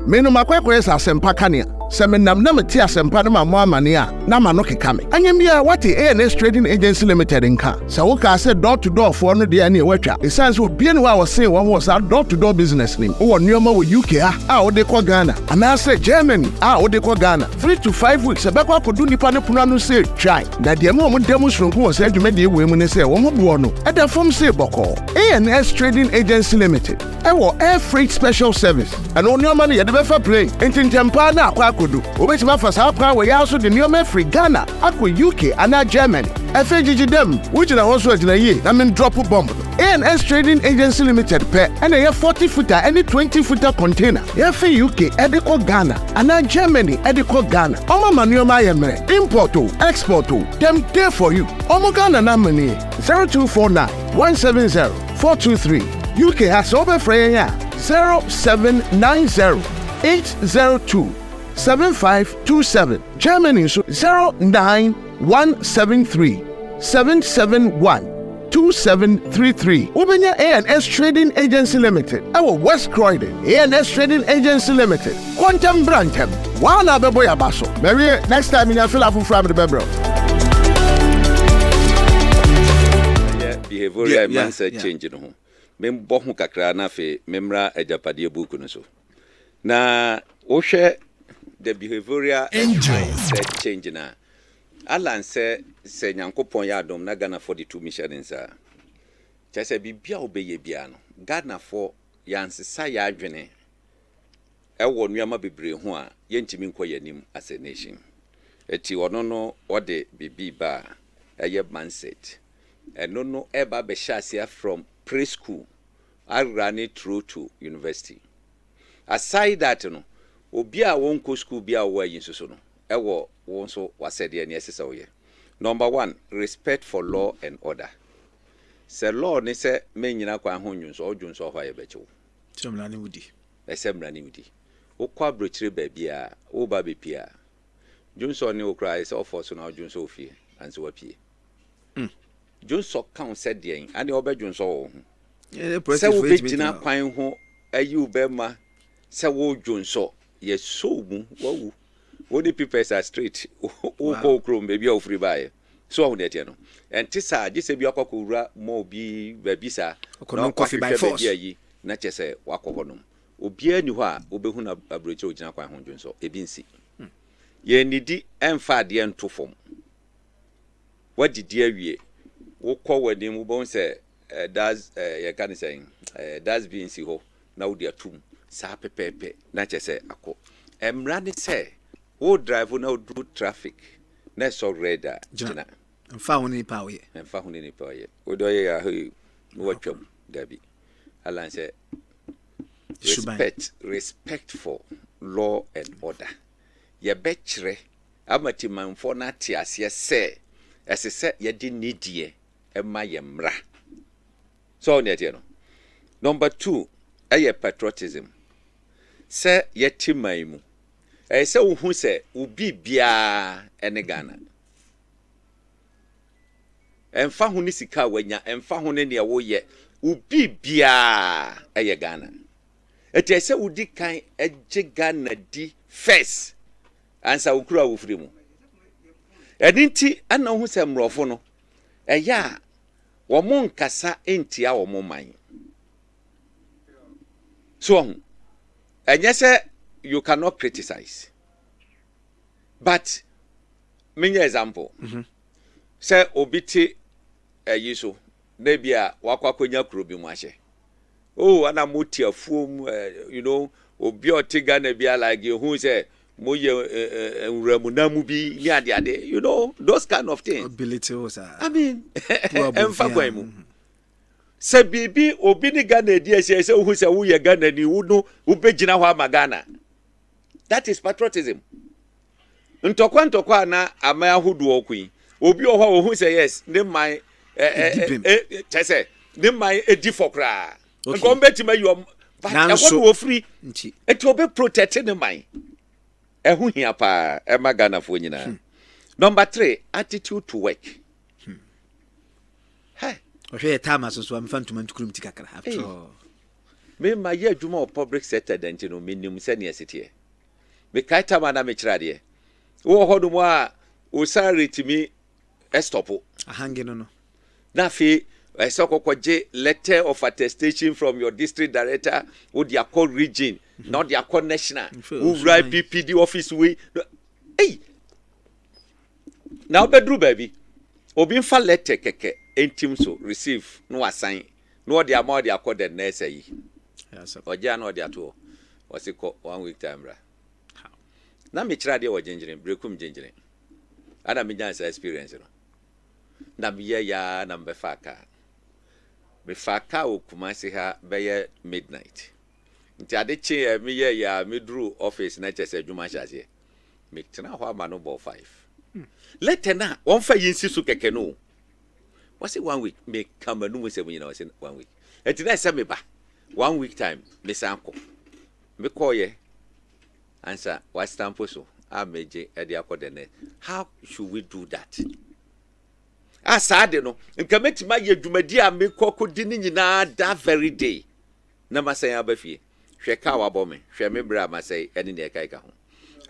me no makwa sa asempa kane se me nam na meti asempa no ma amane a na ma no keka me anyam bia what ANS Trading Agency Limited nka se wo ka se door to door for no de na e watwa e sense obi ne wa wo se wo was door to door business nim wo nneoma wo UK a wo de ko Ghana ana se Germany a wo de ko Ghana 3 to 5 weeks e be kwa kodu nipa ne pono no se try na de mo demonstration wo se adwuma de we mu ne se wo mo bo no e da form se boko ANS Trading Agency Limited ewo air freight special service and on your money at the befa plane intintempa na akwa kodu obetima fa sa pra we also the new free Ghana akwa UK and Germany FGG them which na also at na ye na men drop bomb ANS Trading Agency Limited pe and a 40 footer any 20 footer container ye for UK ediko Ghana and Germany ediko Ghana omo manuoma ye mere import to export to them there for you omo Ghana na money 0249 170 423 UK has over Freya 0790 802 7527. Germany 09173 771 2733. Ubenya ANS Trading Agency Limited. Our West Croydon ANS Trading Agency Limited. Quantum Brantem. Wana beboya baso. Maybe next time in a fill up from the bebro. Behavioral mindset change no ho. Membo ho kakra na fe memra ajapade buku no so. Na wo hwe the behavioral mindset change na Alan se nyankopon ya adom na Ghana for the 2 missions a. Chese bibia obeye bia no. Ghana for yansesa ya adwene. Ewo nuama bebre ho a yentimi nkoye nim as a nation. Eti ono no ode bibi ba eye mindset. No eba be shasia from preschool I ran it through to university. Aside that no obi a won ko school bia wo yin so no ewo won so wasede ne esesa wo ye. Number 1, respect for law and order. Se law ne se menyina kwa honwun so odwun ho ye bechewo. Semrani wudi. Semrani wudi. Okwa brochire ba bia wo ba be pia. Junso ne okra se ofo so na odwun so ofie anse wa pie. Junso count said the and the obedjunso wo. Se wo begina kwan ho ayi ubema se wo dwunso ye so mu wawu. Wo the people are straight o ko krom be bia ofri bae. So wo dey no. Enti sa je se bia kwakowura mo bi ba bi sa no coffee by force na chese wakohonom. Obi ani ho a obehu na abroche ogina kwan ho dwunso ebi nsi. Ye nidi emfa de entofom. Wadidi awie wokɔ wadi mu bon se das ye kan say das bi nsi ho na wodi atum sa pepepe na chese akɔ emra ne se wo drive na do traffic na so red jina mfa ho ni pa oye odo ye ya he wo twam dabi alan se respect for law and order ye betchre amati manfo na tiase se esese ye di nidie ema yemra so on yet no. Number 2 aye patriotism se yetimai mu se wo se obi bia ene Ghana emfa ho ni sika wanya emfa ho ne ne wo ye obi bia aye Ghana eti se udi kan eje Ghana di first ansa ukura wo firi mu edinti ana ho se mrofo no eya wo nkasa entia wo man so enye se you cannot criticize but many example say obiti yiso na bia wakwakonya kuro bi mu ahye oh ana moti afuom you know obi otiga na bia like who say moye nramunamu bi ni ade you know those kind of things ability was I mean emfa gwan mu se bibi obi ni Ghana di ese who say wo ye Ghana ni wo no wo begina ho ama Ghana. That is patriotism. Ntokwa na ama ahodo okui obi oho who say yes ne man chese ne man edi fokra nko betima you but e wo free it will be protecting the man. Ehu hia pa ema Ghana fo nyina. Number 3, attitude to work. Hey, o hwe time aso am fantum antukurum tikakra after all. me ma ye adwuma o public sector den no minimum se ne asite me kai tama na me kirade wo hodo mo a o salary timi estopo ahange no na fi esokokwaje letter of attestation from your district director or the accord region not the accord national who write BPD office we hey now bedru baby obi fa letter keke entim so receive no assign no the amount the accord the nurse yi yes oja no the ato was it 1 week time bra na me kira de wo gingirin brekum gingirin ana me nyansa experience no na me ya na me faka me faka o kumasi ha be midnight nti ade che me ya me dru office na chese adwuma hyase me tena ho ama no ball 5 later na won fa yinsi su keke no was it 1 week me come no se bunyina was it 1 week enti na se me ba 1 week time me sanko me koye answer what stamp so ameje e de akode. How should we do that? Asade no nka metima ye dwumadi a me kokodi ni nyina that very day na masan abafie hwe ka wabo me hwe me bra masai ene ne kai ka ho.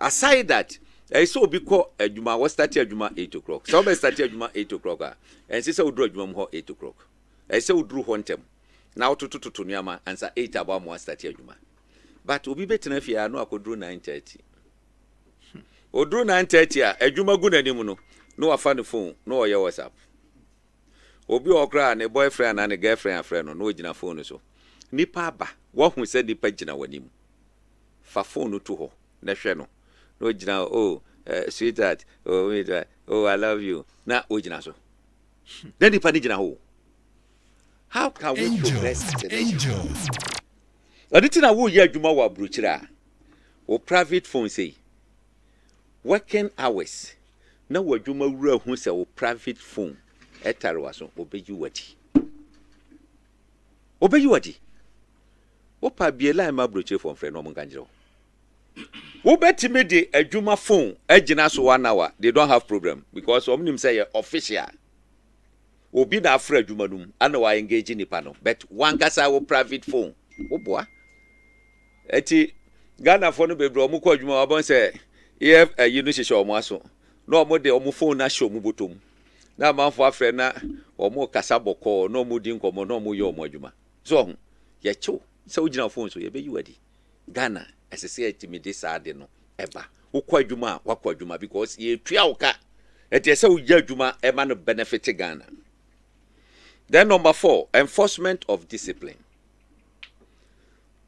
Aside that so obi ko adwuma we start adwuma 8 o'clock so be start adwuma 8 o'clock a ense se oduru adwuma ho 8 o'clock se oduru ho ntem na otototo nuama ansa 8 aba mo start adwuma but obi betina fie no akoduru 9:30 oduru 9:30 a adwuma gu nanim no afa ne phone no oye WhatsApp obi okra ne boyfriend and ne girlfriend friend no ogina phone so nipa ba wo hu se nipa gina wanim fa phone to ho na hwe no no ogina oh sweetheart oh wait oh I love you na ogina so then nipa ni gina ho. How can we progress angels audit na wo ye adwuma wa bruchira o private phone say working hours na wadwuma wura hu se o private phone etarwa so obeyi wadi o pa biela ma broche phone frɛ no mo kanjiro wo betime de adwuma phone agina so 1 hour they don't have problem because omnim say official obi na afra adwuma num ana wa engage nipa no but one kasa wo private phone wo boa eti Ghana for no bebre omo ko adwuma wa bon say if you no hihye omo aso no omo de omo phone na show mu botom na manfo afre na omo kasa boko no omo di nkomo no omo ye omo adwuma so ye chew se ogina phone so ye be yiwadi Ghana asese atimide saade no eba wo kwa adwuma wa kwa adwuma because ye tua oka eti se wo ya adwuma e ma no benefit Ghana. Then number 4, enforcement of discipline.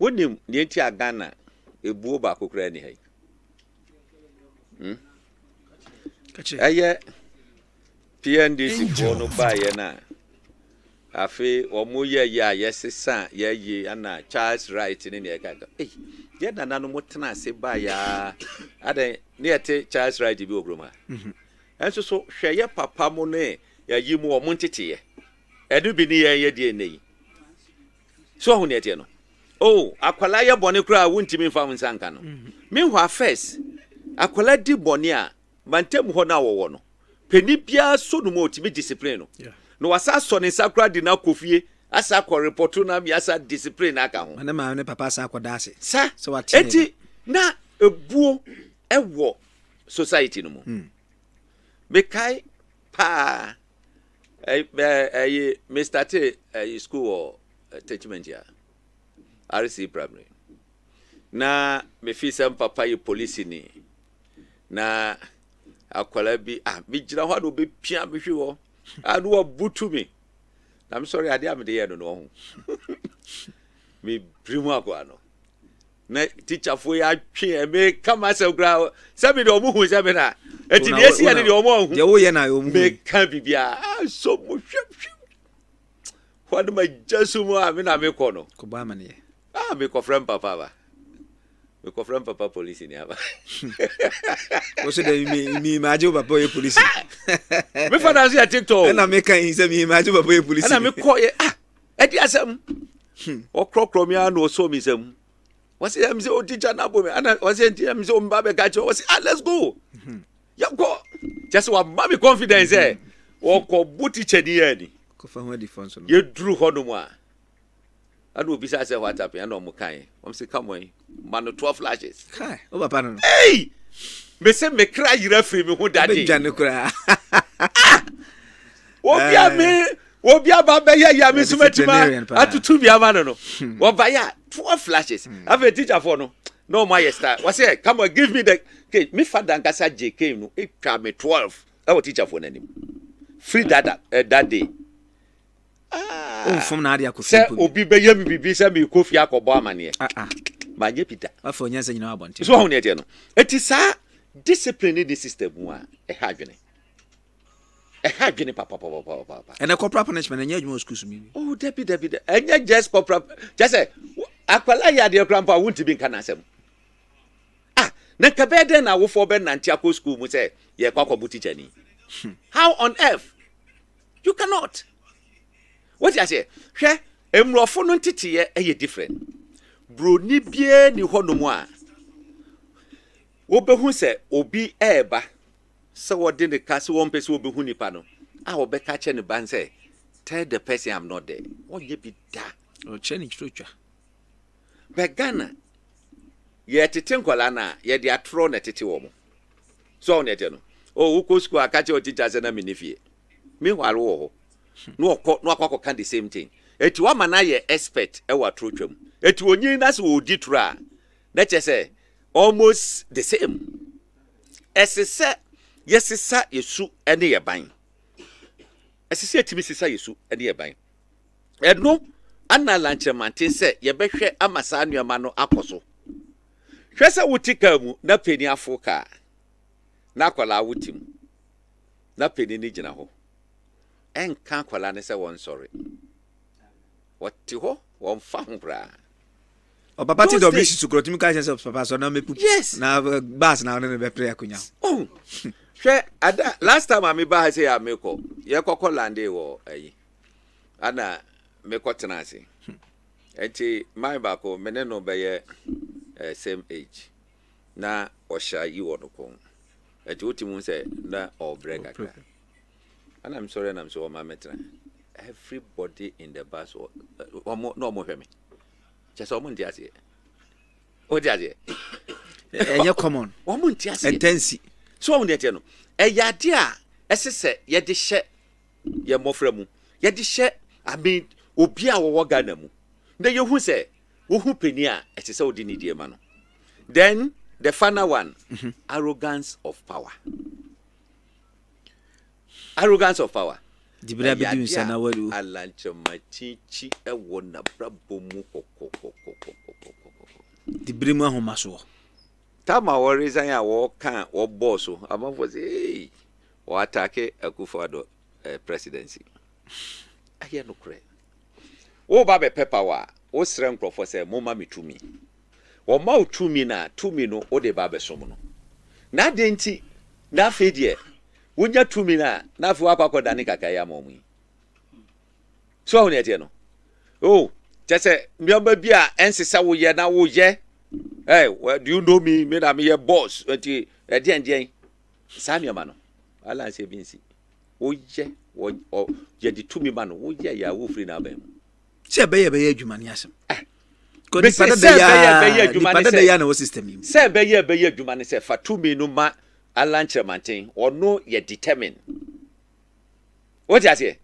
Wonim ni enti Ghana ebuo ba kokra ni hai aye PNDC for no ba ye na afi omo ye ya yesesa ye yi ana Charles right ni ne ka eh ye na nanu motena se ba ya adan ne ete Charles right bi obroma enso so hwe ye papa mo ne ya yi mu omo ntete ye edu bi ni ye die nei so hu ne ete no oh akwala ye bone kura wuntimi mfa nsanka no meanwhile first akwala di bone a mantem ho na wo no peni bia so no mo otimi discipline no no wasa so ne sakura di na kofie asa ko report na mi asa discipline aka ho na ma ne papa asa akoda ase sa so what eti na ebuo ewo society no mo me kai pa me start school or attachment ya RC primary na me fi sem papa ye police ni na akwala bi me gira ho do be pia me hwe ho anu obutu me I'm sorry ade am de ye no ho me primu akwa no na teacher fo ya twe me kama se gra se me de omu hu se me na eti de esi ade de omu hu de wo ye na omu me ka bibia so mo hwe kwadu ma jesu mo a me na me ko no ko ba mane me ko frem papa ba me ko frem papa police ni aba o se de mi imagine papa ye police me fana si TikTok na me kan se mi imagine papa ye police na me ko ye edi asem o krokro mi anu o so mi sem wasi am say o teacher na bo me ana wasi am say o mba be ka che wasi let's go ya go just wa ma me confidence o ko buti che ni ye ni ko fa ho defense no ye duru ho no mu a adu obi say what happened and omo kan am say come on man 12 flashes kai o papa no hey me say me cry yira free me ho dade be jane kura obi aba be ya me sumatima atutu bi ama no wo ba ya 12 flashes have a teacher for no my star what say come on give me the okay me father nkasa JK no e twa me 12 that was teacher for nanim free that day from na ade akofi say obi be yam bibi say me kofi akobo amane ma nye pita afọ nyansa nyina abonte so ho ne tie no eti sa discipline the system mu a e ha dwene papa and a corporal punishment and you school me oh debi and just corporal just say akwala ya de grandpa won't be kan asem na kabede na wo for be nanti akọ school mu say ye kwakọ teacher ni how on earth you cannot what you say hwe emrofo no ntete ye different bro ni bie ni honomu a wo behu se obi eba se wode ne ka se won pese wo behu nipa no a wo be ka che ne ban say tell the person I'm not there wo ye bi da o che ni churotwa be Ghana ye tete nkola na ye de atro na tete wo mo so on ete no o wo ko school aka che o teacher se na menifie me walo wo no akọ kan the same thing eti wa mana ye expert e wa trotwam eti onyi na se odi tra na che say almost the same esese yesisa yesu ene ye ban esese etimi sisa yesu ene ye ban eno ana lanchemante se ye behwe amasa anuama no akoso hwese wutika mu na peni afoka na akwala wutim na peni ni gina ho enka akwala ne se won sorry wati ho won fa ho bra o papa ti do miss to krotimi ka sense papa so na mepu yes na bas na ne be pray akunya oh hwe ada last time I me ba say ya meko ye kokko lande wo ayi ana meko tenase enti my ba ko mene no be ye same age na osha yi wo no ko enti otimu say na o break aka and I'm sorry and I'm so my metra everybody in the bus no more me just o munti ase o di ase enye common o munti ase intensi so o munti no eyade a esese ye de hye ye mofra mu ye de hye abi obi a wo Ghana mu na ye hu se wo hu peni a esese odi ni die ma no then the final one arrogance of power dibra be di nsa na wadu alanche machichi e wona brabo mu kokokokokoko dibra mu ahomaso tama wo reason ya wo kan wo boss amafo say wo attack Akufo-Addo presidency aye no kre wo ba be pepper wa wo srem krofo say moma metumi wo ma utumi na tumi no wo de ba be som no na de nti na fedie wonya tumi na afi wakọ dani kaka ya momu so ho ne tie no oh chese mbiamba bia ensesa wo ye na wo ye hey well, do you know me na me ye boss enti edi sami ma no ala se binsi wo ye wo ye di tumi ma no wo ye ya wo free na ba mu se be ye adwuma ni asem ko ni pada da ya na wo system yi se be ye adwuma ni se fa tumi no ma alanche mantin or no ye determine what you say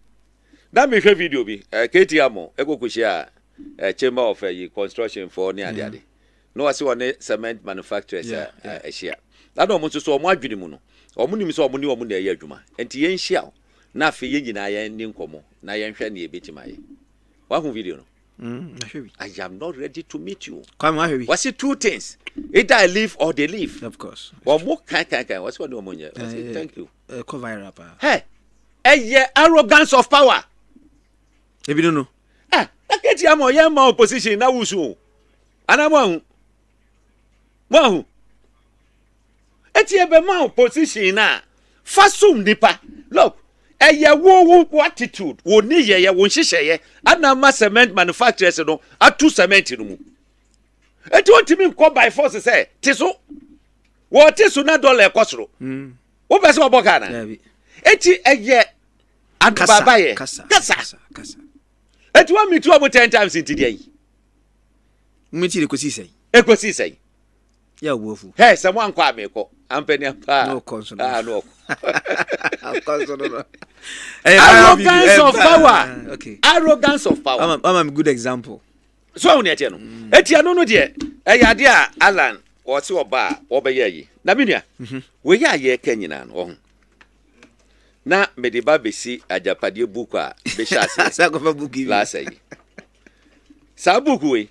that me share video bi KTM ekokushia chamber of construction for ni ade no ase one cement manufacturers share that no mo so mo adwene mu no omo nim so omo ni omo na ye adwuma enti ye nhia na afi ye nyina ye ni nkomo na ye nhwe na ye betima ye wa hu video no I am not ready to meet you. Come on, what's it two things? Either I leave or they leave. Of course. Or more kind. What's what do you want? Thank you. Cover up. Hey, arrogance of power. If you don't know. I get you my opposition now. And I'm one. It's my opposition now. Fasum nipa. Look. Wo attitude wo ni ye wo nhihye ana ma cement manufacturers no atu cement no mu eti ontimi nko by force say tiso wo tiso na dollar ekosoro wo pese oboka na eti adbaba ye kasa eti wa mitu omo 10 times into dey Mumiti de kosi say. Ekosi say. Ya wofu. Hey, someone kwa meko. Ampeni apa. No console. No. Console. Arrogance of power. Okay. Arrogance of power. I'm a good example. So on yet no. Eti ano no de. Eyade a Alan o se oba obeye yi. Na binia. We ya ye kanyina no. Na mediba besi ajapade buku a be shase. Sa ko fa buku la say. Sa buku we.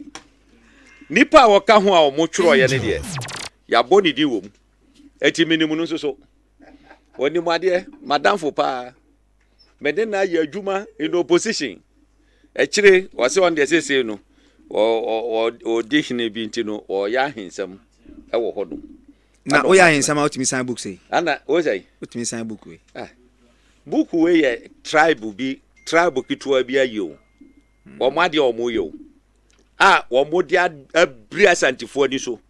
Nipa a woka ho a omotworo ye ne de. Ya boni di wom. Eti minimu no so. Woni mu ade madam fo pa. Mede na ya adwuma in opposition. Echire wose on de sese no. O dihine bi ntino o ya hensam e wo hodo. Na o ya hensam out me sign book say. Ana o say. Out me sign book we. Book we ye tribe kitwa bi ayo. O ma de o mo yo. O mo de abri asantifo ni so.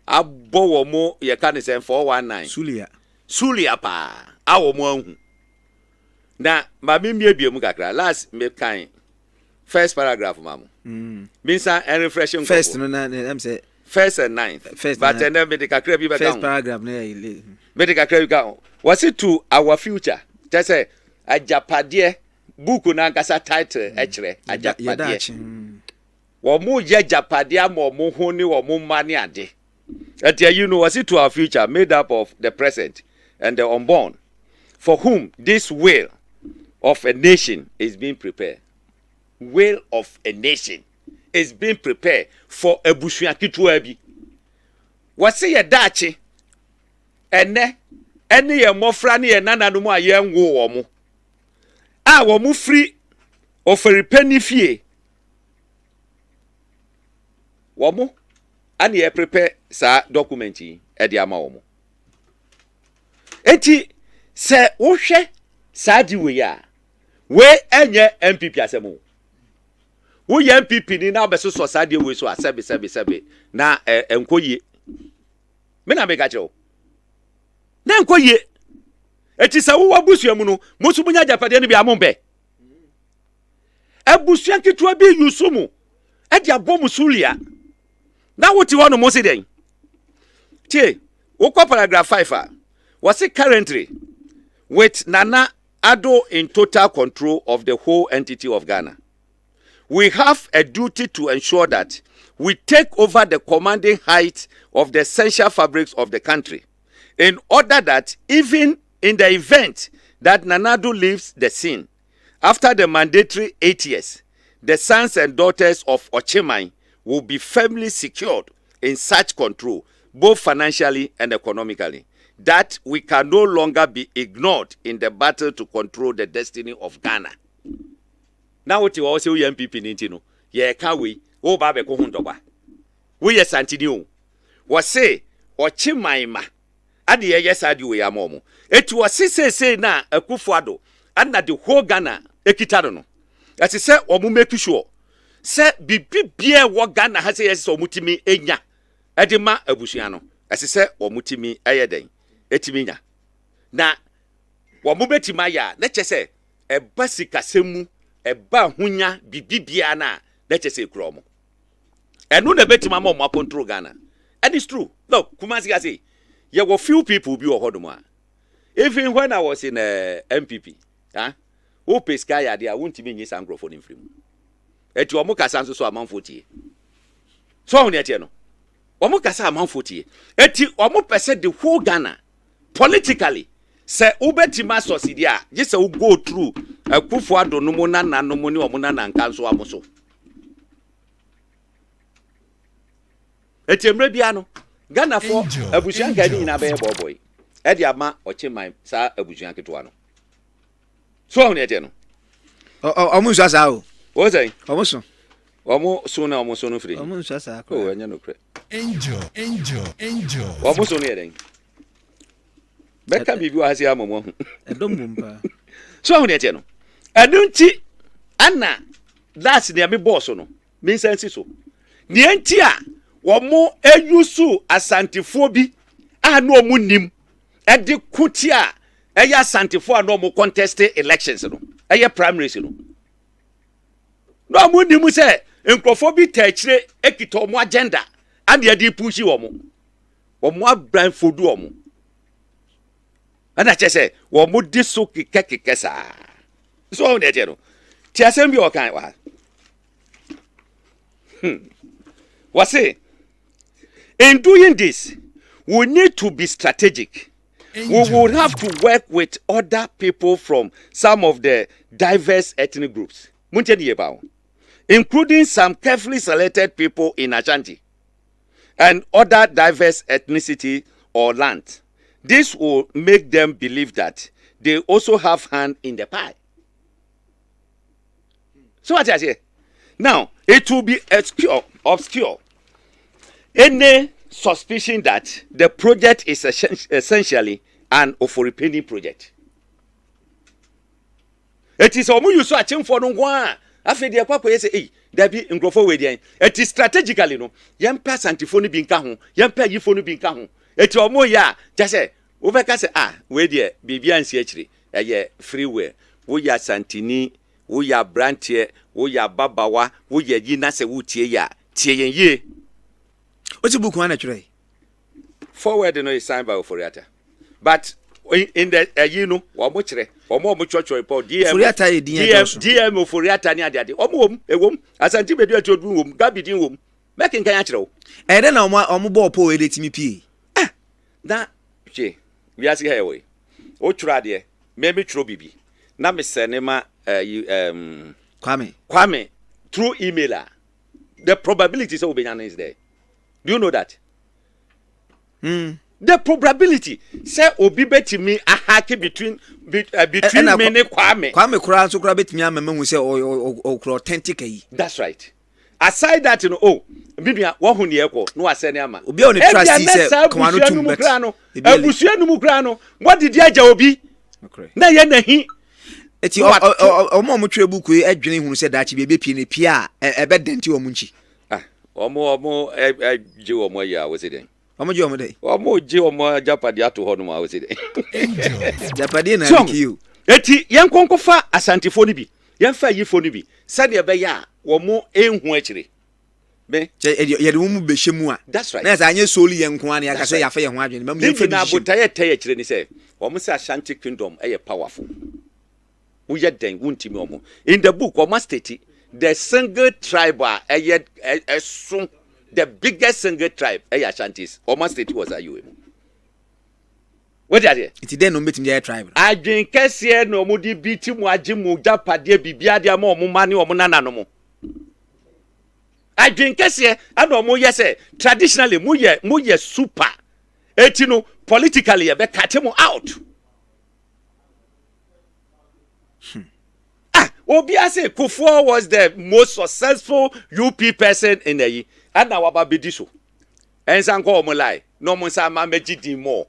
Abo wo mo ye ka ne sen 419. Sulia pa. A wo mo ahu. Na ma me miebiem kakra last me kan first paragraph mamu. Minsa and refreshing first no na am say first and ninth. First but then medical crab be first paragraph na medical crab ka. Was it to our future? Just say ajapade book na nkasa title echre ajapade. Wo mo ye japade am mo ho ni wo mo mane ade. At you know was it to our future made up of the present and the unborn, for whom this will of a nation is being prepared. Will of a nation is being prepared for a bushuakitua bi. Wase ye dachi ene ye mofra ne ye nananom a ye nwo wo mo. A wo mo free oferi pani fie. Wo mo ani ye prepare sa document yi e de ama wo mo. Enti se wo hwe sa di we ya we enye MPP asemo. Wo ye MPP ni na obeso so sa de we so asebe na enkoye. Me na me ga kire wo. Na enkoye. Eti se wo abusuamu no musu munya japade ni bi amombe. Abusuan kitua bi yusumu. E de abom sulia. Na woti ho no mo se den. Tie, wo kwa paragraph 5 was it currently with Nana Addo in total control of the whole entity of Ghana. We have a duty to ensure that we take over the commanding height of the essential fabrics of the country, in order that even in the event that Nana Addo leaves the scene, after the mandatory 8 years, the sons and daughters of Ochimai will be firmly secured in such control, both financially and economically, that we can no longer be ignored in the battle to control the destiny of Ghana. Now what you also young people need to know, ye can we o ba be ko hundoba. We yes antini o say Ochimaima ade ye yes ade we amomo. It was say na Akufo-Addo and na the whole Ghana ekitado no. As he say omu make sure say bibia wo Ghana ha say yes omutimi enya edema abusua no. As he say omutimi ayeden etiminya na wo mo betima ya na chese e basika semu e ba hunya bibibia na chese kromo enu na betima mo appontro Ghana. And it's true. Look, Kumasi say there were few people be ohodoma. Even when I was in MPP, who pay sky idea won't mean yes microphone in free. Et you amuka sanso so amount 40. So on yet no. Omuka sa amount 40. Et you amu the whole Ghana politically say ubetima sosidia just say go through Akufo-Addo no mo na no mo ni omo na nkanso amoso. Etemre bia no Ghana for abusuan gani na be boy e dia ma Ochimai sa abusuan keto no so on ete no omo nso asa o say omo so na omo so no free omo nso asa o anya no kre Angel omo so no yeden beka bibi wa hasi amomo edom mumpa so on ete no adunti ana last dia me boss no me sense so ni enti a womo eyusu asantifo bi anu omu nim edi kutia eya asantifo anu omu contest elections no eya primaries no omu nim se Encrophobic techre ekito mo agenda and ye di pushi womo. Womo abran fodu womo. And I just say, womo diso kekesa. So on the ti asem bi o kan wa. What's it? In doing this, we need to be strategic. We will have to work with other people from some of the diverse ethnic groups, including some carefully selected people in Ashanti and other diverse ethnicity or land. This will make them believe that they also have hand in the pie. So what I say? Now, it will be obscure. Any suspicion that the project is essentially an Oforipeni project. It is omu you so achim for no one. Afi de kwakwa ye say eh there be nkrofo we dey. It is strategically no. Yempa santifoni bi nka ho, yempa yifoni bi nka ho. It omu ya just say over ka say we dey bibia nsi akire. Eye freeway. Wo ya santini, wo ya brantie, wo ya babawa, wo ya yina se wo tie ya. Tie yen ye. What's the book one actually? Forward no is signed by Oforiata. But in the you know, omo church report DM Oforiata ni ade omo ewom Ashanti bedu atodu wom gabidin wom making kan akire. E dey na omo ball po e dey timi pie. Na che we ask here we. O twura de me twro bibi. Na me send ma Kwame through emailer. The probability so Obenyana is there. Do you know that? The probability say obi betimi ahake between me and Kwame. Kwame kura so kura betimi amema hu say o authentic yi. That's right. Aside that you know bibia wo hu ne ekọ no asene ama. Obi on trust say Kwame no tum bet. Abusua no mu kra no what did ya obi? Na ye na hi. Eti omo twa buku e adwene hu say dachi be pie ne pie a ebe denti omo nchi. Omo je omo ya we say den. Omo je omo dey. Omo je omo japade ato ho no ma we say den. Japade na kiu. Eti yen konkofa asantifo ni bi. Yen fa yifo ni bi. Sade ebe ya omo enhu akire. Be ye de mu be hyemu a. That's right. Na za anye soli yen nko an ya ka say ya fa ye ho adwene. Mam ye fa na botaye taye akire ni say omo say Ashanti kingdom e powerful. We yet den Wontumi omo. In the book omo state the single tribe the biggest single tribe Ashantis almost state was ayu. What are they? It's then no meeting their tribe. I drink kese no mudi biti mu ajimu japade bibia dia mo mani o nana no mo. I drink kese ado mo yese traditionally mu ye super. Etino politically be cut him out. Obiase Kufuor was the most successful UP person in the year. And now about Bidiso. And Sanko Molai. No Monsama Mejidi more.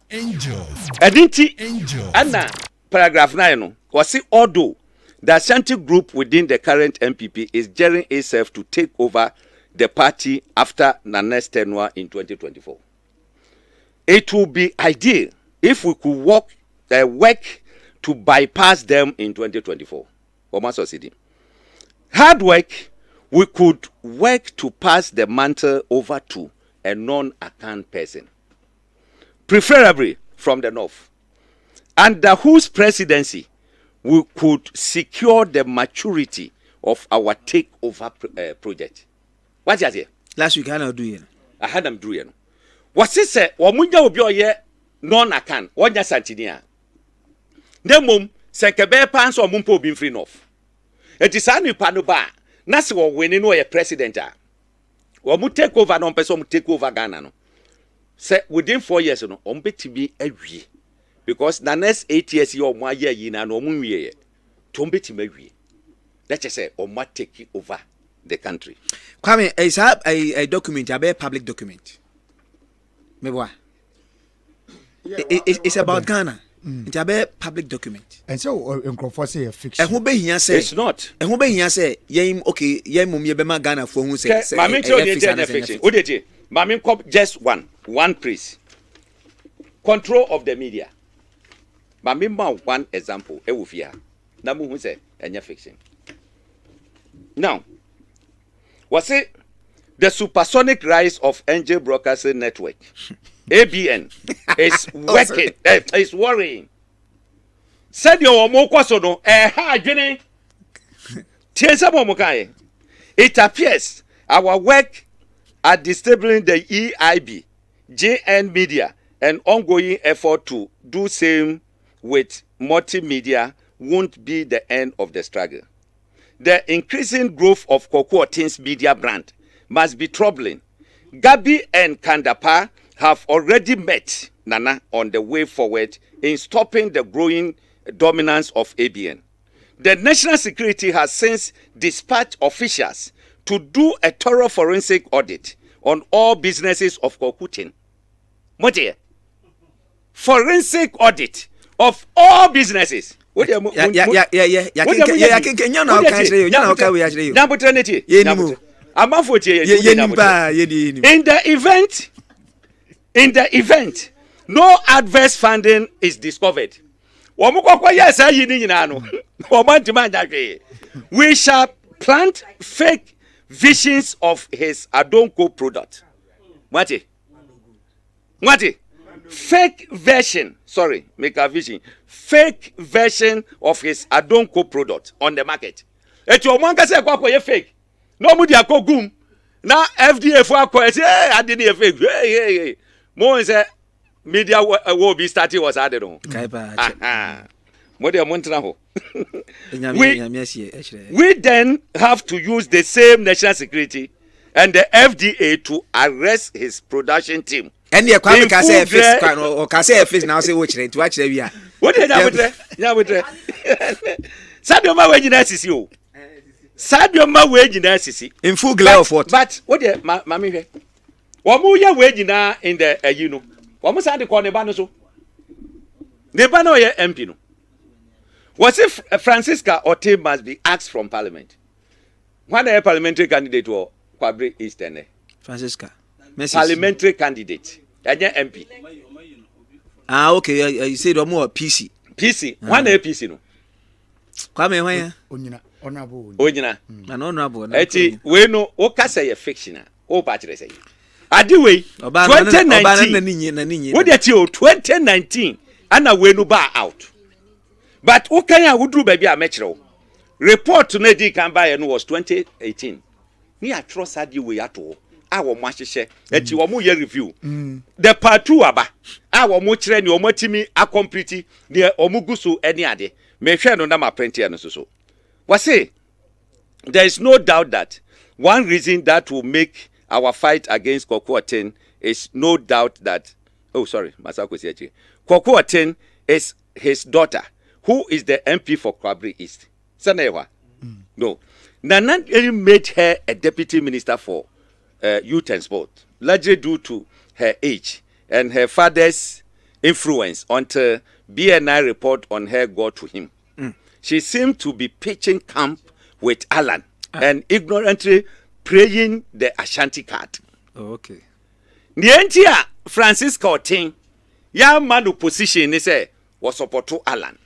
Angels. Angels. And now, paragraph 9. Was it although the Ashanti group within the current MPP is gearing itself to take over the party after the next tenure in 2024. It would be ideal if we could work to bypass them in 2024. Hard work, we could work to pass the mantle over to a non-account person, preferably from the north, under whose presidency we could secure the maturity of our takeover project. What is it? Last week, I do it. I had them do it. What's it say? Wamunja will be a non-account. What is Santinia? The mum, Senkebe pants or mumpo being free enough. It is a new panuba. Nasi wa winning no a president. Wamu take over non person take over Ghana. No. Say within 4 years, no, to be a we. Because the next 8 years, you are 1 year in an omu Tombe to me. Let's just say, or might take over the country. Kwame, is a document, a public document. Maybe it's about Ghana. It's a public document. And so, in say a fiction. And who be here say it's not. And who be here say, yam okay, yam mum Ghana for who say, Mammy told you fiction. Who did you? Mammy cop just one priest. Control of the media. Mammy one example, Ewufia. Namu who say, and fiction. Now, Was it the supersonic rise of Angel Broadcasting Network, ABN, is working, is worrying. Said your Mokosono, Jenny. It appears our work at disabling the EIB, JN Media, and ongoing effort to do same with multimedia won't be the end of the struggle. The increasing growth of Cocoa Tin's media brand must be troubling. Gabi and Kandapa have already met Nana on the way forward in stopping the growing dominance of ABN. The national security has since dispatched officials to do a thorough forensic audit on all businesses of Cocoa Tin. Forensic audit of all businesses. In the event, no adverse funding is discovered. We shall plant fake visions of his Adonko product. What? Fake version, make a vision. Fake version of his Adonko product on the market. Et your man can say fake. No mudi akogum. Now FDA for say, hey, I didn't fake. Hey. More is media will be starting was added on. We then have to use the same national security and the FDA to arrest his production team. And the Kwame can say fix or can say fix now say watch it to watch we are. What did you with Sadio Ma wage na sisi o. Sadio Ma wage na sisi. In full glare of what? But what the mami hwe. Omo ya wage na in the you know. Omo sa de call ne ba no so. Ne ba no ye MP no. What if Francisca Ote must be asked from Parliament? When a parliamentary candidate or Kwabre Eastern? Francisca. Parliamentary candidate. MP. Okay. You said more PC. PC. One PC no. Kwame when? Honorable. An honorable. Eti we no o ka say fiction. O pa kire say. Adiwe 2019. What dey 2019 ana we no ba out. But o kan ya wudru ba bia me kire. Report na di kan ba no was 2018. Ni a trust adiwe ato. Our mwahyehyɛ eti wo mo ye review the part 2 aba wo mo kire ne wo matimi acomplete ne wo mo guso ene ade me hwɛ no na ma print ya no so we say there is no doubt that one reason that will make our fight against Cocoa Tin is no doubt that Masako Siachi Cocoa Tin is his daughter who is the MP for Kwabri East Sanewa no Nana made her a deputy minister for youth and sport, largely due to her age and her father's influence until BNI report on her got to him. She seemed to be pitching camp with Alan and ignorantly playing the Ashanti card. Okay. Nientia Francisca Otin, young man opposition, they say, was support to Alan.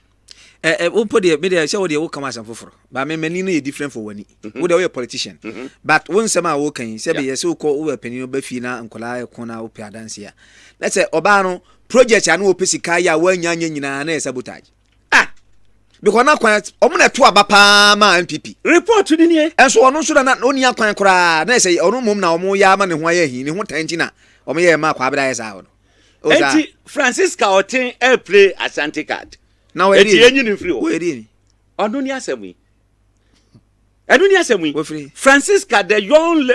Put the media say what they will come as for. But many no different for one. Who they a politician. But one summer working, say be so called over penny befina and kola kona opia dance here. Let's say Obano project and opesikaya when yan sabotage. Because now quite omuna to abapa ma MPP. Report to the and so on so that only akwan kra na say onu mum na omo ya ma ne ho ya hi ne ho tantina omo ye ma kwa abda ya out. Enti Francisca Otin play Ashanti card. Now we are free. We are Adunia Semi. Francisca, the young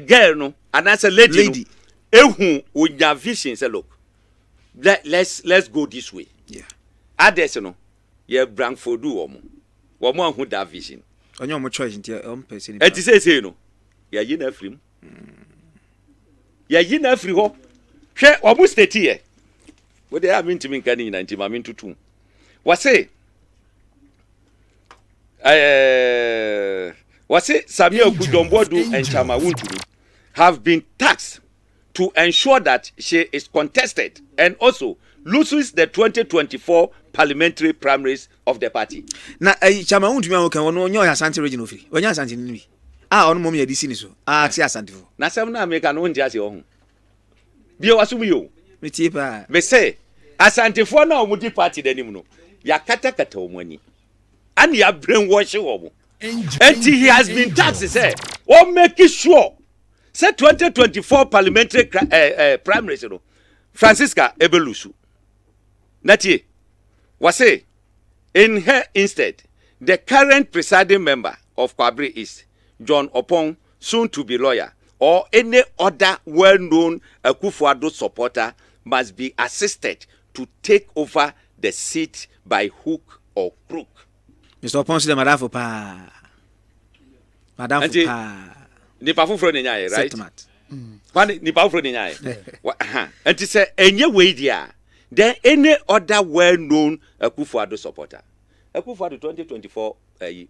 girl, no, and as a lady. Ehu with your vision, say look. Let's go this way. Yeah. Ades no. Ye bring for do omo who that vision. Onye omo choice ntia person. Et say no. Ya yi na free. Ya yi na free ho. Hwe omo state here. We dey have intimi kan ni na ntima min tutu. Wase Samuel Kujombodu and Chama Wontumi have been tasked to ensure that she is contested and also loses the 2024 parliamentary primaries of the party. Na Chama Wontumi can onyo Ashanti region ofri. Onya Ashanti ni. on mom yedi sini so ti Asante fo na sem na America no ndia se ohun bi o asum yo me tie pa me say Asante fo na omudi party danim no ya kata omani and ya brainwash wo and he has been taxed say o make sure say 2024 parliamentary primaries no Francisca Ebelusu natie wase in her instead the current presiding member of Kwabri is John Opong, soon to be lawyer, or any other well-known Akufo-Addo supporter must be assisted to take over the seat by hook or crook. Mr. Opong said, Madam for pa. Madam for pa. Nipa fufuro ni nyaye, right? Settlement. Kwani nipa fufuro ni nyaye. And say any way there, then any other well-known Akufo-Addo supporter. Akufo-Addo 2024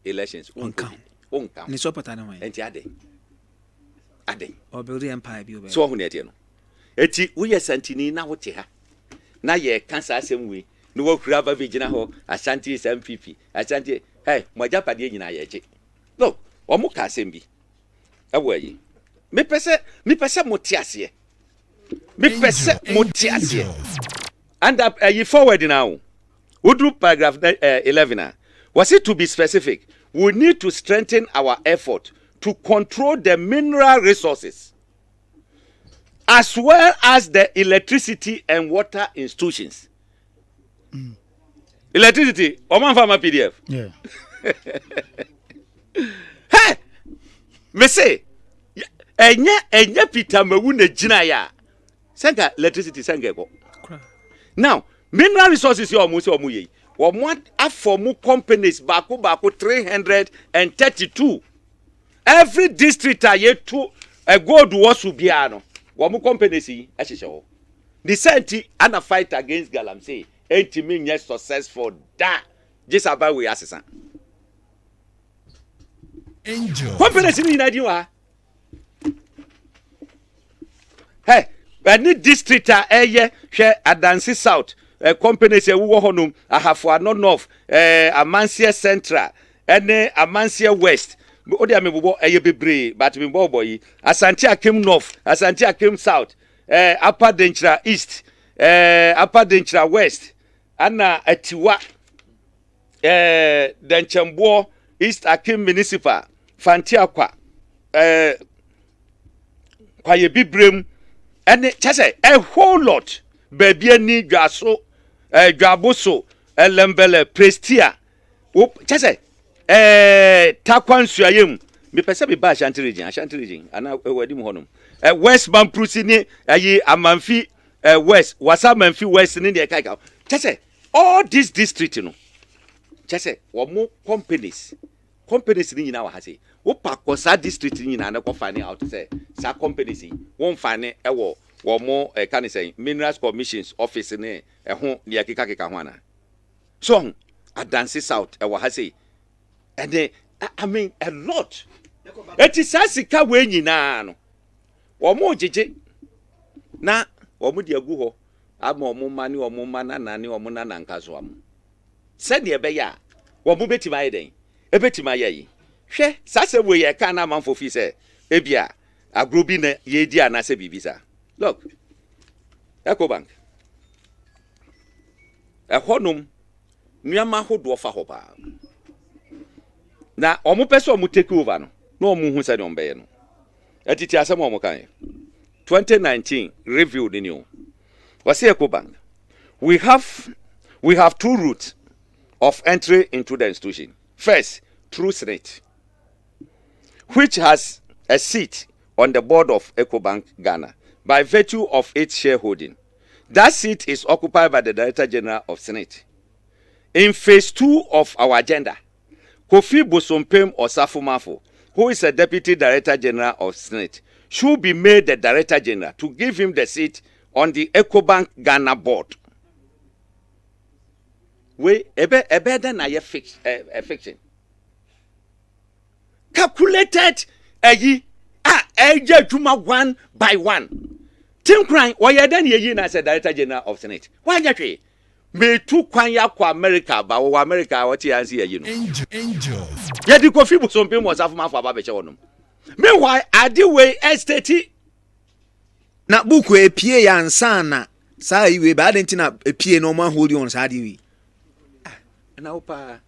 elections won't count. Ni supporter na why? Enti ade. O build empire bi o. So hu na eti no. Eti wo ye santini na wo te ha. Na ye kansa asem we. No wo kura ba vigina ho Ashanti is MPP. Ashanti hey, mo japade nyina ye che. No, o mo ka asem bi. Ewo yi. Me pese mo te ase. Me pese mo te ase. And you forward now. We do paragraph 11. Was it to be specific? We need to strengthen our effort to control the mineral resources as well as the electricity and water institutions. Electricity, Oman Farmer PDF. Yeah. Hey! Me say, enye Peter Mewune jina ya. Senga electricity senga go. Now, mineral resources yo omu se omu ye. Omu afomu companies bako 332. Every district aye to a gold was bia no. Omu companies yi ehihye ho. The senti ana fight against Galamsey enti me nye successful da. Just about we assassin. Angel. Companies ni na di wa. Hey, any district eye hwe Adansi South companies e wo honum ahafo north Amansia Central ene Amansia West odi amebobo eye bebre but me bobo yi Asante Akem North Asante Akem South Upper Denchira East Upper Denchira West ana Atiwa Denchembo East Akem Municipal Fantiakwa kwaye bibrem ene chese a whole lot baby ani dwaso dwaboso lembele prestia chese takwansuayem me pese be ba Ashanti region ana wadi mu honum West Bamprusi ni ayi Amanfi West Wasa Manfi West ni de kai chese all this district no chese wo mo companies ni nyina wa ha say wo pakosa district ni nyina na ko fane out say sa companies won fane ewo wo mo can say minerals commissions office ne ho ne akeka ho ana so Adansi South ewo ha say and I mean a lot it is asika we nyina no wo mo jeje na wo mo de agu ho ama wo mo mane wo mo manana ne wo mo nananka so am se de be ya wo mo betima ye den ebetima ye yi hwe sase we ye ka na manfo fi se ebia agrobi na ye di anase bibisa look Ecobank honum nuama hodo fa ho ba na omo pese omo take over no na omo hu se de ombe ye no atiti asem omo kan 2019 review the new was Ecobank we have two routes of entry into the institution. First, through Senate, which has a seat on the board of Ecobank Ghana by virtue of its shareholding. That seat is occupied by the Director General of Senate. In phase 2 of our agenda, Kofi Bosompem Osafo-Mafo, who is a Deputy Director General of Senate, should be made the Director General to give him the seat on the Ecobank Ghana board. We ebe than a fiction. Calculated juma 1 by 1. Tim crying, why you then ye as a Director General of Senate? Why you me two kwanya kwa America, but America what you answer you know. Angels. Yeah, the Kofi Bosompem was after my father beche wonum. Meanwhile, Adorye estate na book we pie ya ansa na saa iwe ba denti na pie no man hold on saa di we na opa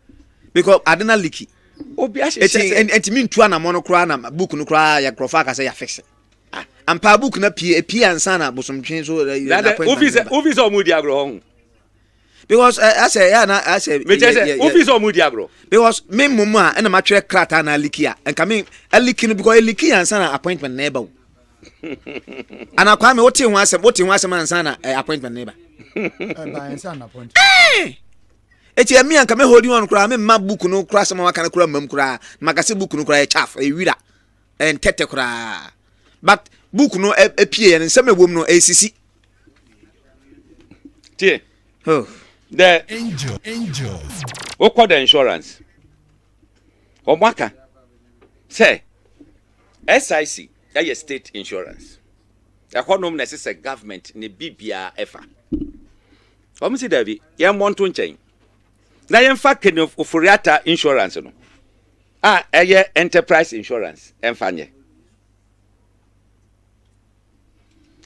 because adena leaky obi ahye enti mi ntua na mono kra na book no kra ya krofa ka say ya fix ampa book na pie ansa na bosomtwen so office omudi agro hon because I say office omudi agro because me mama na ma twa krata na leaky a enka me a leaky no because leaky ansa na appointment na eba ana kwa me wote ho asem ansa na appointment neighbor By ansa na appointment. Eti emi anka me holding on kura me ma book no kura asem waka na kura mam kura makase book no kura e chaff e wira en tete kura but book no epie en nsem ewom no esisi tie oh the Angels. what call the insurance omaka say SIC a state insurance econom na say government ne bibia efa omusi davi ye monto nchen na ye mfa kene ofuriata insurance no eye enterprise insurance emfanye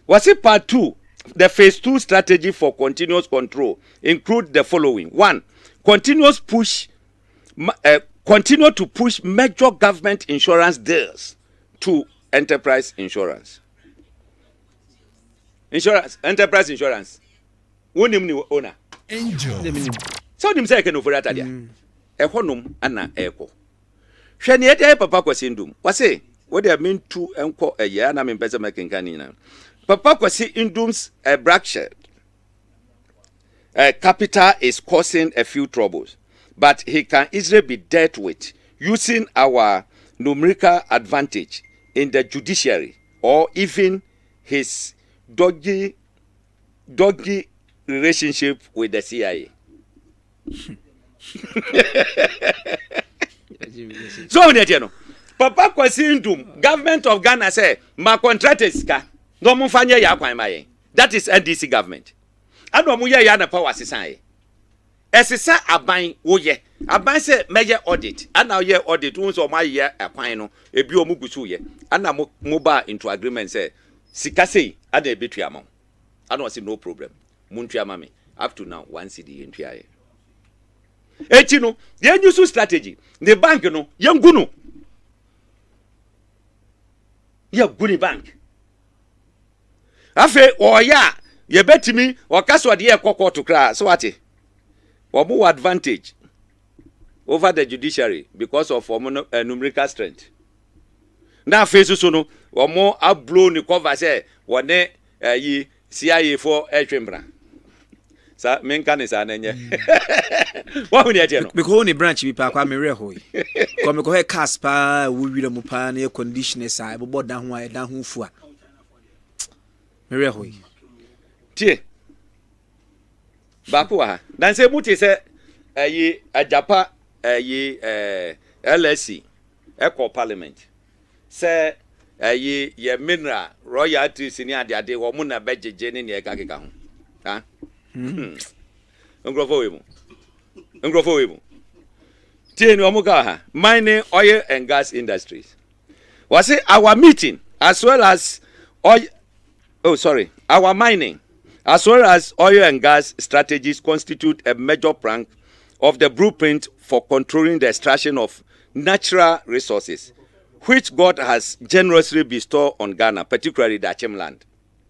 was it part 2 the phase 2 strategy for continuous control include the following: 1, continue to push major government insurance deals to enterprise insurance. Enterprise insurance. Wonim ni owner. Angels. So nim say ken ofori atadia. E honum ana eko. Hwe ne ede papa kwasi ndum. Wase, wo de mentu enko eye na me pese mekenka ni na. Papa kwasi ndum's Berkshire capital is causing a few troubles, but he can easily be dealt with using our numerical advantage in the judiciary or even his doggy relationship with the CIA. So no papa kwasi ndum government of Ghana say my contractors ka no mo fanye ya kwan maye. That is NDC government. Ado mo ye ya na power sisan. Esisa aban wo ye. Aban say meje audit. Ana ye audit won so ma ye akwan no ebi o mu gusu ye. Ana mo ba into agreement say sika sei ada e betu amon. Ana say no problem. Muntu ama me. Up to now 1 cedi entua ye. Echi no, ye use strategy. The bank no, ye ngunu. Ye guni bank. Afe oya ye betimi okaso de ye kokko to kra so ate omo advantage over the judiciary because of numerical strength. Na face so no omo ablow ni cover say wone yi CIA for etwembra sa menka ne sa na nye wa hu ne ate no because oni branch bi pa kwa mere hoy ko me ko he cast pa wo wira mu pa na conditioner sa e bo da ho a da ho fu a mere hoy tie baku ha dan se muti se yi ajapa yi LSC eco parliament se yi ye mineral royalties ni ade wo mu na bejeje ni e ka keka ho ha ngrofo we mu tie ni omuka ha mining, oil and gas industries was it our meeting as well as our mining as well as oil and gas strategies constitute a major plank of the blueprint for controlling the extraction of natural resources, which God has generously bestowed on Ghana, particularly the Achem land.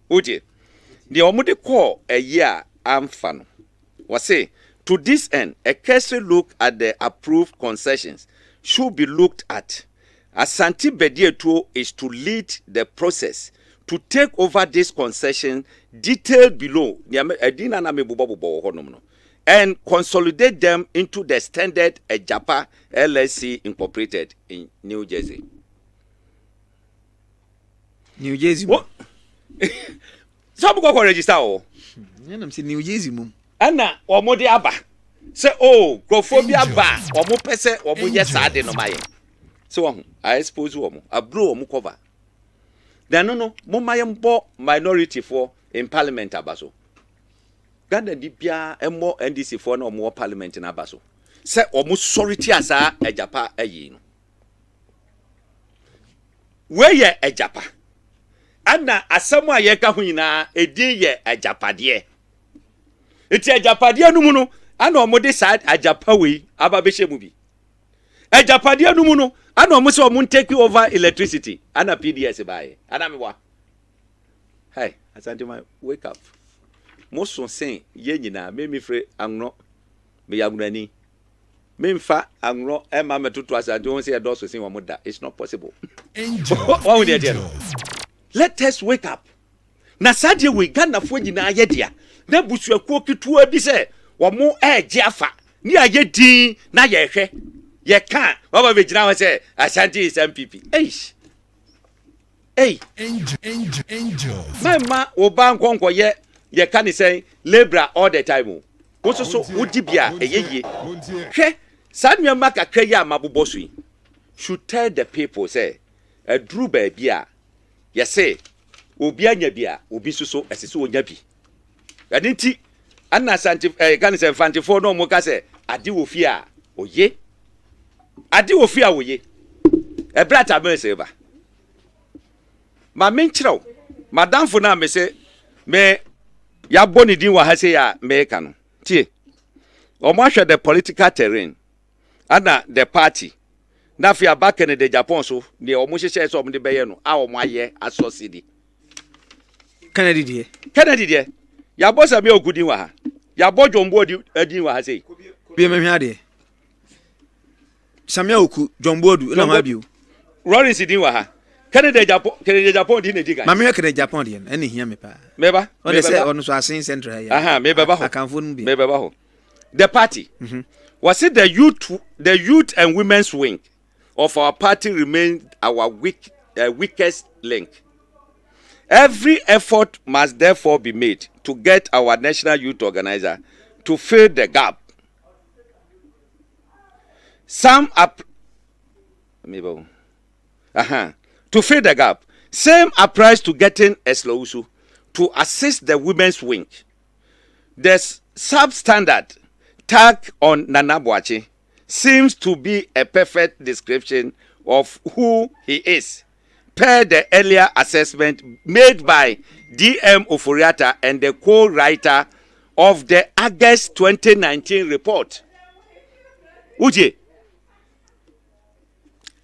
Uji, the Omudi call a year amfano was say, to this end, a careful look at the approved concessions should be looked at. Ashanti Bedieto is to lead the process to take over this concession detailed below and consolidate them into the standard Japa LLC Incorporated in New Jersey. New Jersey. What? Some go register oh. I'm saying New Jersey mum. Anna omode aba. Say crophobia ba omo pese omo yesade no maye. So I expose omo abro omo cover. Then no mo minority for in parliament abaso. Ghana di bia emo NDC for no more parliament na abaso. Say omo sorry ti asa ejapa ayi no. where ye ejapa ana asɛm a yɛka ho nyinaa ɛdin yɛ ajapadeɛ enti ajapadeɛ no mu no ana ɔmode saa ajapa wei aba bɛhyɛ mu bi ajapadeɛ no mu no ana ɔmo sɛ ɔmo take over electricity ana PDS bae ana mewa hey Asante man wake up mo so sen ye nyinaa me frɛ anno me yagunani me mfa anno e ma metoto Asante won sɛ ɛdɔ so sen ɔmo da it's not possible let us wake up na sadie we Ghana fo nyinaa yɛ dia na busuakuo ketewa bi sɛ wɔmo ɛgye afa ni ayɛ din na yɛ hwɛ yɛ ka baba be gyina hɔ sɛ Asante is MPP hey angel mama oba nkonko ye ka ni say labor all the time wo so wodi bia eyeye hwɛ sanua maka kakra ya mabobɔ so yi should tell the people say aduru ba bia ye say obi anya bia obi so esese onya bi adinti anna Asante ka ni say fantifo no mo ka say ade wo fi a oye ade wo fi a oye ebrata me say ba ma menkyerɛw madam fo na me se me ya boni din wa ha se ya me ka no tie o mo ahwɛ the political terrain ana the party na fi abaka ne the Japan so ne o mo hyehyɛ so o mo de bɛyɛ no a o mo ayɛ asosidi Kennedy die ya bo sa me ogudin wa ha ya bo jombo din wa ha se bi me hwa de Samia oku jombo na ma biu Lawrence din wa ha Kennedy Japan di ne diga. Ma me Kennedy Japan di en hia me pa. Meba. On say on so asin central here. Aha, me beba ho. Akanfo no bi. Me beba ho. The party. Was it the youth and women's wing of our party remained our weakest link. Every effort must therefore be made to get our national youth organizer to fill the gap. To fill the gap. Same applies to getting Eslausu to assist the women's wing. The substandard tag on Nana Boakye seems to be a perfect description of who he is, per the earlier assessment made by DM Oforiatta and the co-writer of the August 2019 report. Uje,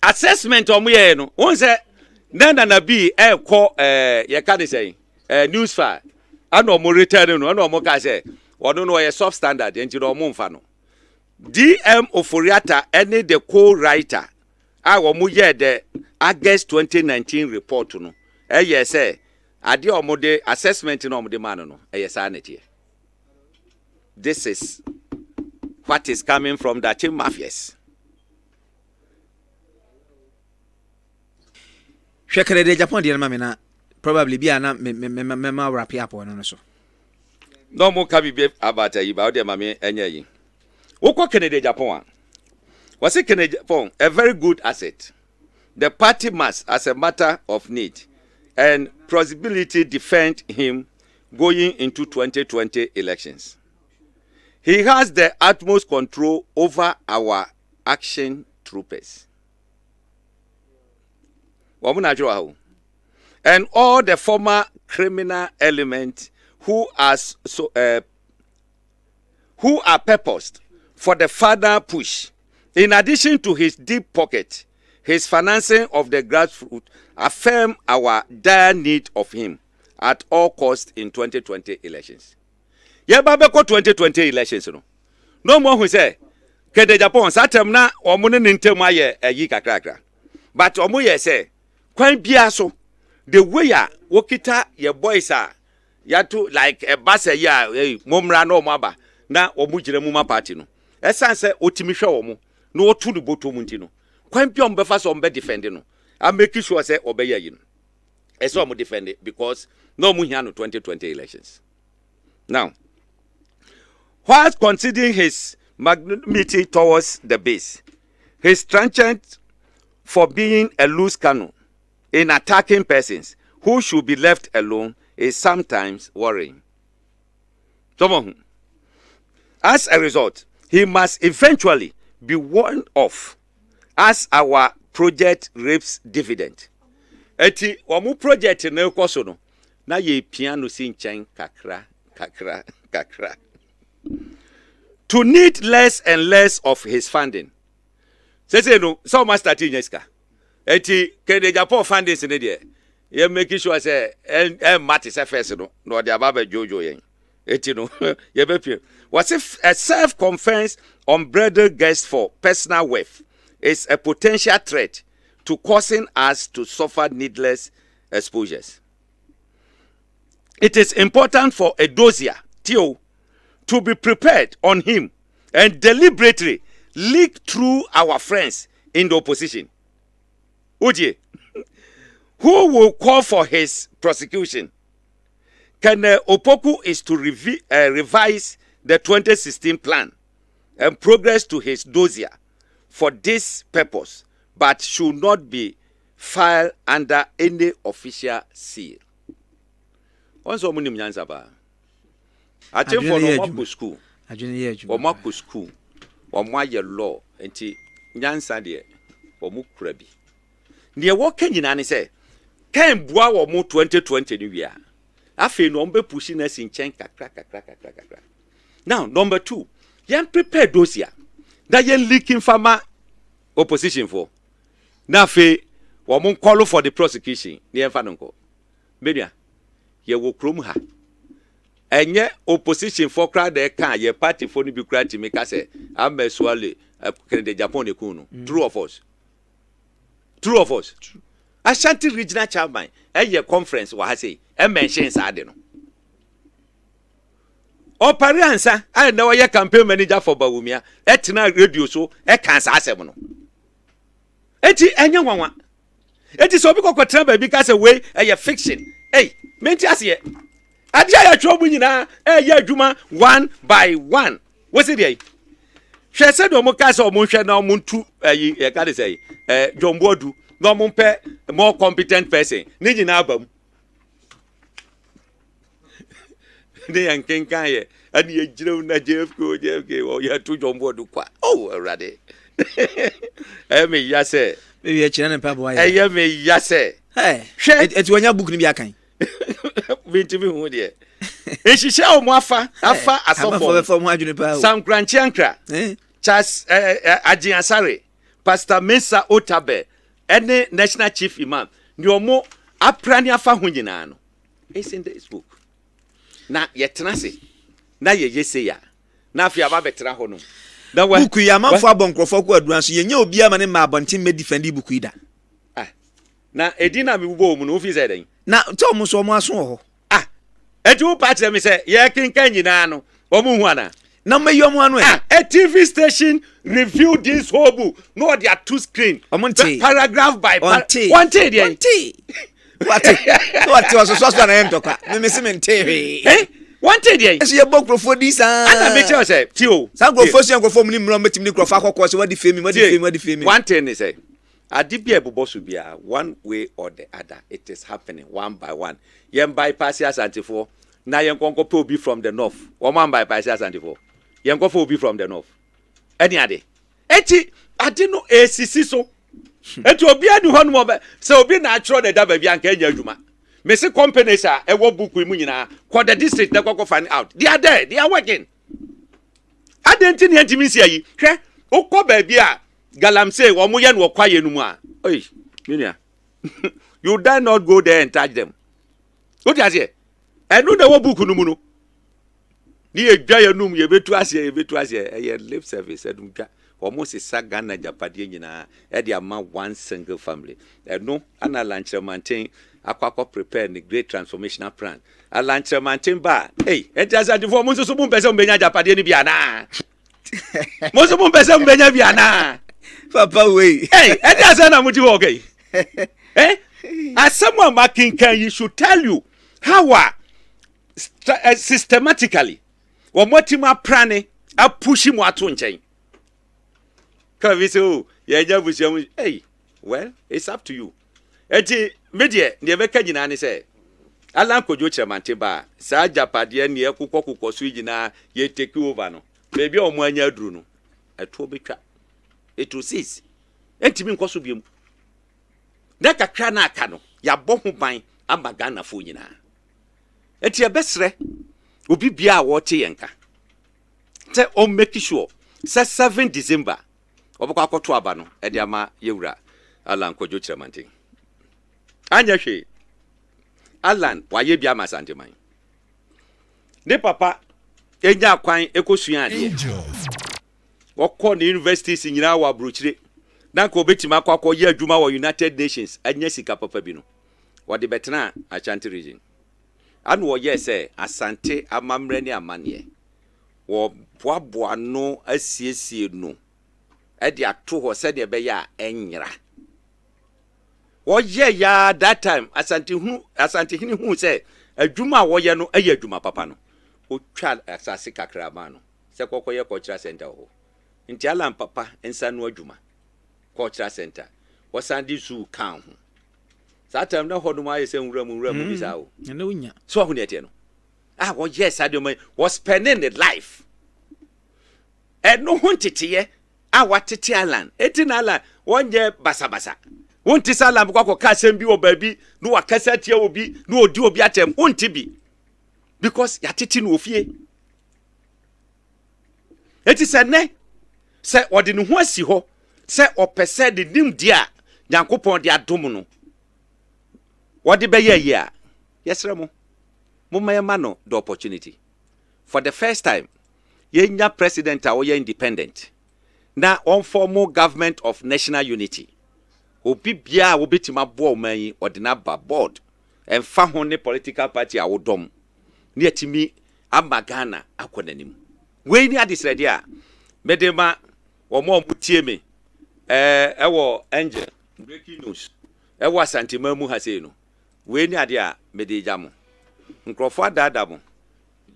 assessment omuye no, one say Nana Nabi call ye can say news file. Ano mo return no, ano mo ka say ono no ye substandard enti no mo mfa no. DM Oforiatta any the co-writer a wo mo ye the August 2019 report no. Ye say ade o mo de assessment no mo de man no. Ye sa netie. This is what is coming from the team mafias. Hwekere de Japan de ma me na probably bi ana me wrap up on no so. No mo ka bi about yi ba o de ma me enya yi. Woko Canada Japan. Was it Canada Japan a very good asset? The party must, as a matter of need and plausibility, defend him going into 2020 elections. He has the utmost control over our action troopers. And all the former criminal elements who are purposed for the further push. In addition to his deep pocket, his financing of the grassroots affirm our dire need of him at all costs in 2020 elections. Yebabeko 2020 elections no more who say Kede Japan satem na omune ntemu aye yi kakrakra. But omuye say kwan bia so the way ya wokita ye boys are yatu like a basa ya momra no maba na omugire mu ma party no esan se otimi hwe omo na otu du boto mu ntino kwan bia ombefa so ombe defend no I make sure say obeya yi no eso omo defend it because no mu hia no 2020 elections. Now whilst considering his magnanimity towards the base, his trenchant for being a loose cannon in attacking persons who should be left alone is sometimes worrying. As a result, he must eventually be warned off as our project reaps dividend. eti omu project na ekoso no na ye piano si nchen kakra to need less and less of his funding. Say no, so much starting yeska. Eti kede Japan funding se ne de. Ye make sure say mati se first no de ababa jojo yen. Eti no ye be pie. Was if a self-conference unbridled guest for personal wealth is a potential threat to causing us to suffer needless exposures. It is important for Adorye, Theo, to be prepared on him and deliberately leak through our friends in the opposition. Uji, who will call for his prosecution? Kene Opoku is to revise the 2016 plan and progress to his dossier for this purpose, but should not be filed under any official seal. Once we munim nyansa ba. I think for no more school. Or more school. Or more your law. Enti nyansa de or mu krabi. Near what can you nani say? Can boa or mu 2020 new year. Afi no mbe pushing us in chen kakra. Now number 2. Yan prepare dossier. That yan leaking farmer opposition for. Na fe or mu call for the prosecution. Near fanonko. Media. Ye wo krom ha enye opposition for crowd de kan ye party for ni bi kra ti make say ameswale Kennedy Japan de kunu true of us Ashanti regional chairman ye conference wa ha say e mention sa de no opare ansa I na ye campaign manager for Bawumia etina radio so e kan sa asem no eti enye nwanwa eti so bi kokotran ba bi ka say we ye fiction. Hey, menti asiye. Adia ya chobu nyina ya adwuma one by one. What's it dey? Hwe se do mo ka se o mo hwe na o mo ntu ye ka dey say Jombodu na o mo pe more competent person. Ni nyina abam. Ne yanken kan ye ani ye girew na JFK o ya tu Jombodu kwa. Oh, already. Me ya say. Me ye chira na pa bo ya. Eh me ya say. Hey, eti wanya book ni bi akan. Bintibi hu de. Ehihye o mo afa asofo. Sam Kranchiankra. Charles Ajiasare. Pastor Mesa Otabe. Ene National Chief Imam. Ni omo aprani afa hu nyina no. It's in this book. Na yetena se. Na ye yese ya. Na afia ba betera ho no. Na wa book ya manfo abonkrofo ko aduran so yenye obi ama ne ma abonten me defend book yi da. Na edina mi bubo mu no fi say den. Na to mo so mo aso ho. Etu party me say ye kinkan nyina no. Omu hu ana. Na me yom anu e. A TV station reviewed this whole book. No there are two screen. Paragraph by paragraph. One day. What so na entoka. Me se mente. One day there. Ese ye book profo dis ana me tell say tio. San profo si enkrofo mu ni mro metim ni krofo akokọ se wadi femi. One thing is say Adibia bubosu bia one way or the other it is happening one by one. Yen bypass Ashanti for na yen konko pe obi from the north. One bypass Ashanti for. Yen konko obi from the north. Any ade. Eti ade no ACC so. Eti obi adu ho no be. Se obi na atro the da ba bia nka nya adwuma. Me se companies a e wo book mu nyina kwa the district na kokko find out. They are there, they are working. Adenti ne antimi sia yi. Hwe ukọ ba bia Galamsey omo ye no kwaye no mu a. Oi, minia. You dare not go there and touch them. What you say? Enu na wo book no mu no. Ni edwa ye num ye betu ase ye lip service edum twa. Omo se saga na japade nyina e de ama one single family. Enu ana lanche maintain akwakọ prepare the great transformational plan. A lanche maintain ba. Hey, entiasa de for mo so mo pese mo benya japade ni bia na. Mo so mo pese mo benya bia na. Papa way. Hey, entiasa na mo ti wo okay. As someone marking can you should tell you how systematically or motima prane a pushing mo ato nchen. Can we say hey, well, it's up to you. Eti media ne be ka nyina ne say Alan Kojo Chemante ba sa japade ne ekukọ so nyina ye take over no. Baby o mo anya aduru no. Eto betwa. It will cease. Enti mi nkoso biem. Na kakra na aka no. ya bɔ ho ban ama Ghana fo nyina eti ebesre obi bia a wote yenka te o make sure say 7 December obekwa akoto aba no e dia ma yewura Alan Kojo Chiramantin anya hwe Alan waye bia ma Asante man ne papa enya kwan ekosua ade wokɔ ne universities nyina wa brochire na ko betima akɔ ye adwuma wɔ United Nations anya sika papa bi no wode betena Ashanti region anu wo ye say Asante amamre ne amane wo boaboa no asiesie no e de ato ho se de be ya enyira wo ye ya that time Asante hini hu say adwuma wo ye no aye adwuma papa no o twa asase kakra ma no se kokoye cultural center ho nti Alan papa ensa no adwuma cultural center wo sandi zoo kan ho Satam na hodo ma yese nwura mu bisa o. Na unya. So ahu ne ete no. Ah, wo yes adom was spending the life. No huntete watete Alan. Eti na Alan wonje basabasa. Wonti salam kwa ka asem bi obabi no wakasa tie obi no odi obi atem wonti bi. Because yatete no ofie. Eti se ne se odi ne ho asi ho se opese de nimdia Nyankopon de adom no. What the be ye yes remo mumma no the opportunity for the first time yenya president a we independent na on formal government of national unity obi bia wo betima bo man ordinary board and fa ho ne political party a wodom ne atimi amagana akonanim we ni adisrede a medema wo mo mutie me ewo angel breaking news ewo Asante mamu ha sei no we ni ade a medejamo nkrofo adadamo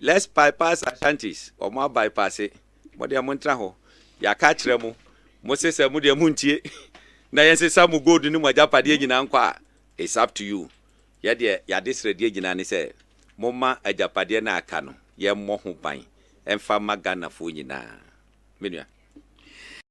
let's bypass Ashantis or more bypass it mo de montra ho ya ka kire mo mo sese mo de muntie na yense samu gold ni mo ajapade nyina nkwa it's up to you ya de ya disrede nyina ne se mo ma ajapade na aka no ye mo ho ban emfa magana fo nyina menua